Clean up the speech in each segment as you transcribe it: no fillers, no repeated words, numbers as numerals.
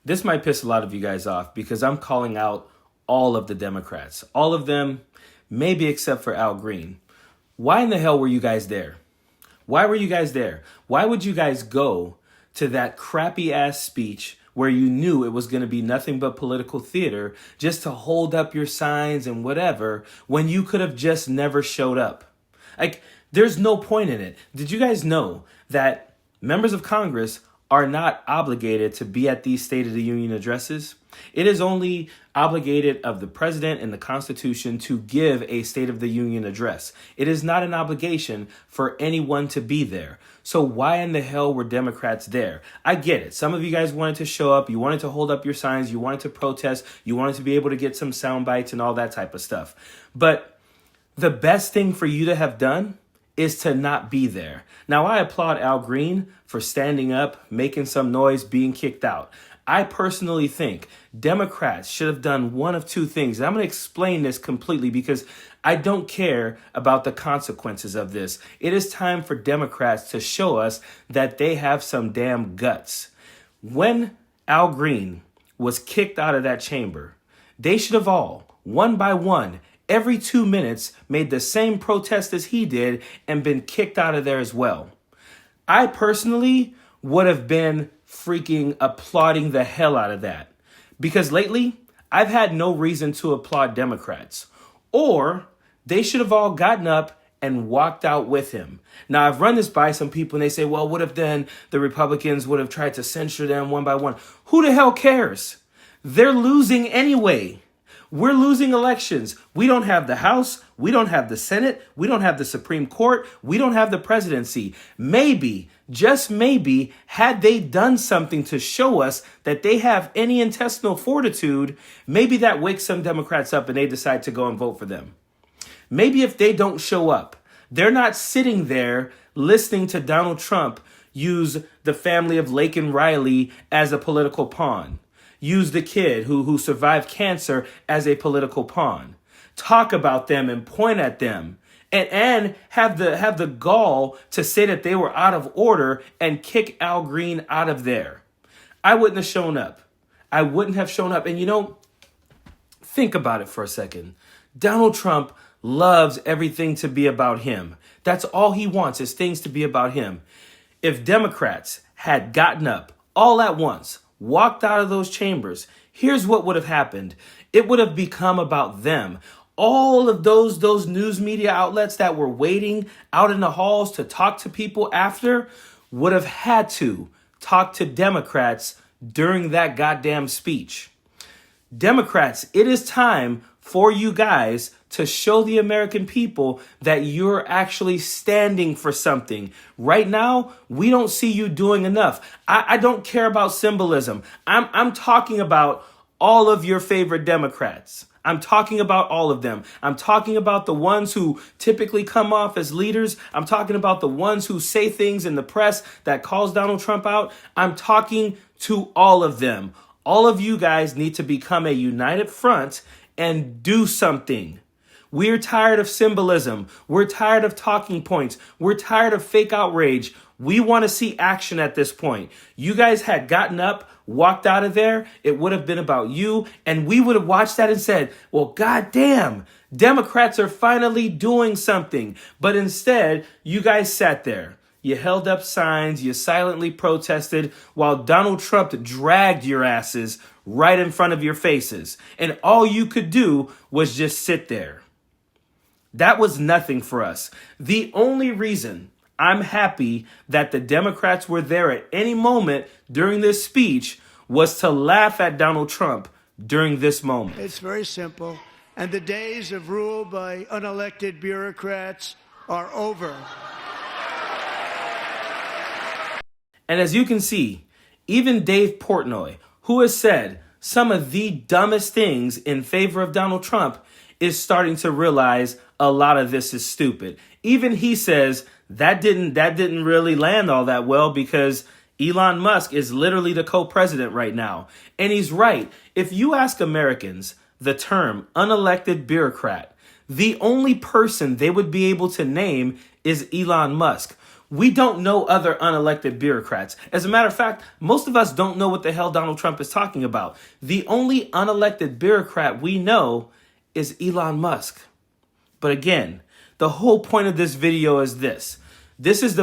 This might piss a lot of you guys off because I'm calling out all of the Democrats. All of them, maybe except for Al Green. Why in the hell were you guys there? Why were you guys there? Why would you guys go to that crappy ass speech where you knew it was going to be nothing but political theater just to hold up your signs and whatever when you could have just never showed up? Like, there's no point in it. Did you guys know that members of Congress are not obligated to be at these State of the Union addresses? It is only obligated of the president and the Constitution to give a State of the Union address. It is not an obligation for anyone to be there. So why in the hell were Democrats there? I get it. Some of you guys wanted to show up. You wanted to hold up your signs. You wanted to protest. You wanted to be able to get some sound bites and all that type of stuff. But the best thing for you to have done is to not be there. Now, I applaud Al Green for standing up, making some noise, being kicked out. I personally think Democrats should have done one of two things. And I'm going to explain this completely because I don't care about the consequences of this. It is time for Democrats to show us that they have some damn guts. When Al Green was kicked out of that chamber, they should have all, one by one, every 2 minutes, made the same protest as he did and been kicked out of there as well. I personally would have been freaking applauding the hell out of that. Because lately, I've had no reason to applaud Democrats. Or they should have all gotten up and walked out with him. Now, I've run this by some people and they say, well, what if then the Republicans would have tried to censure them one by one? Who the hell cares? They're losing anyway. We're losing elections. We don't have the House. We don't have the Senate. We don't have the Supreme Court. We don't have the presidency. Maybe, just maybe, had they done something to show us that they have any intestinal fortitude, maybe that wakes some Democrats up and they decide to go and vote for them. Maybe if they don't show up, they're not sitting there listening to Donald Trump use the family of Laken Riley as a political pawn. Use the kid who survived cancer as a political pawn. Talk about them and point at them and have the gall to say that they were out of order and kick Al Green out of there. I wouldn't have shown up. I wouldn't have shown up. And think about it for a second. Donald Trump loves everything to be about him. That's all he wants is things to be about him. If Democrats had gotten up all at once, walked out of those chambers, here's what would have happened. It would have become about them. All of those news media outlets that were waiting out in the halls to talk to people after would have had to talk to Democrats during that goddamn speech. Democrats, it is time for you guys to show the American people that you're actually standing for something. Right now, we don't see you doing enough. I don't care about symbolism. I'm talking about all of your favorite Democrats. I'm talking about all of them. I'm talking about the ones who typically come off as leaders. I'm talking about the ones who say things in the press that calls Donald Trump out. I'm talking to all of them. All of you guys need to become a united front and do something. We're tired of symbolism. We're tired of talking points. We're tired of fake outrage. We want to see action at this point. You guys had gotten up, walked out of there. It would have been about you. And we would have watched that and said, well, goddamn, Democrats are finally doing something. But instead, you guys sat there. You held up signs. You silently protested while Donald Trump dragged your asses right in front of your faces. And all you could do was just sit there. That was nothing for us. The only reason I'm happy that the Democrats were there at any moment during this speech was to laugh at Donald Trump during this moment. It's very simple. And the days of rule by unelected bureaucrats are over. And as you can see, even Dave Portnoy, who has said some of the dumbest things in favor of Donald Trump, is starting to realize a lot of this is stupid. Even he says that didn't really land all that well because Elon Musk is literally the co-president right now. And he's right. If you ask Americans the term unelected bureaucrat, the only person they would be able to name is Elon Musk. We don't know other unelected bureaucrats. As a matter of fact, most of us don't know what the hell Donald Trump is talking about. The only unelected bureaucrat we know is Elon Musk. But again, the whole point of this video is this. This is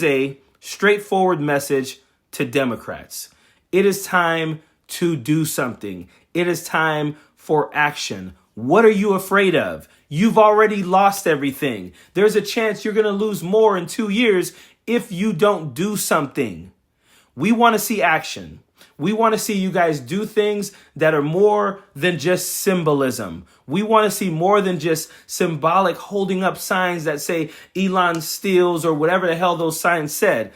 a straightforward message to Democrats. It is time to do something. It is time for action. What are you afraid of? You've already lost everything. There's a chance you're going to lose more in 2 years if you don't do something. We want to see action. We want to see you guys do things that are more than just symbolism. We want to see more than just symbolic holding up signs that say Elon steals or whatever the hell those signs said.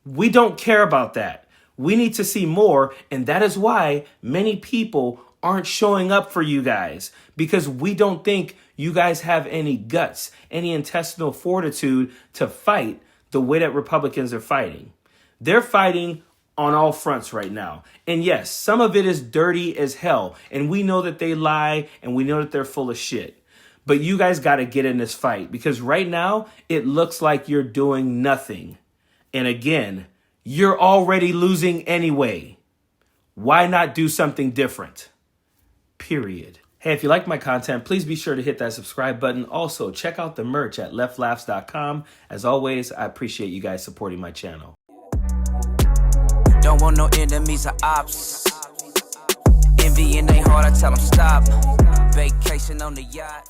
We don't care about that. We need to see more, and that is why many people aren't showing up for you guys, because we don't think you guys have any guts, any intestinal fortitude to fight the way that Republicans are fighting. They're fighting on all fronts right now. And yes, some of it is dirty as hell. And we know that they lie, and we know that they're full of shit. But you guys got to get in this fight, because right now it looks like you're doing nothing. And again, you're already losing anyway. Why not do something different? Period. Hey, if you like my content, please be sure to hit that subscribe button. Also, check out the merch at leftlaughs.com. As always, I appreciate you guys supporting my channel. Don't want no enemies or ops. Envy in they heart, I tell them stop. Vacation on the yacht.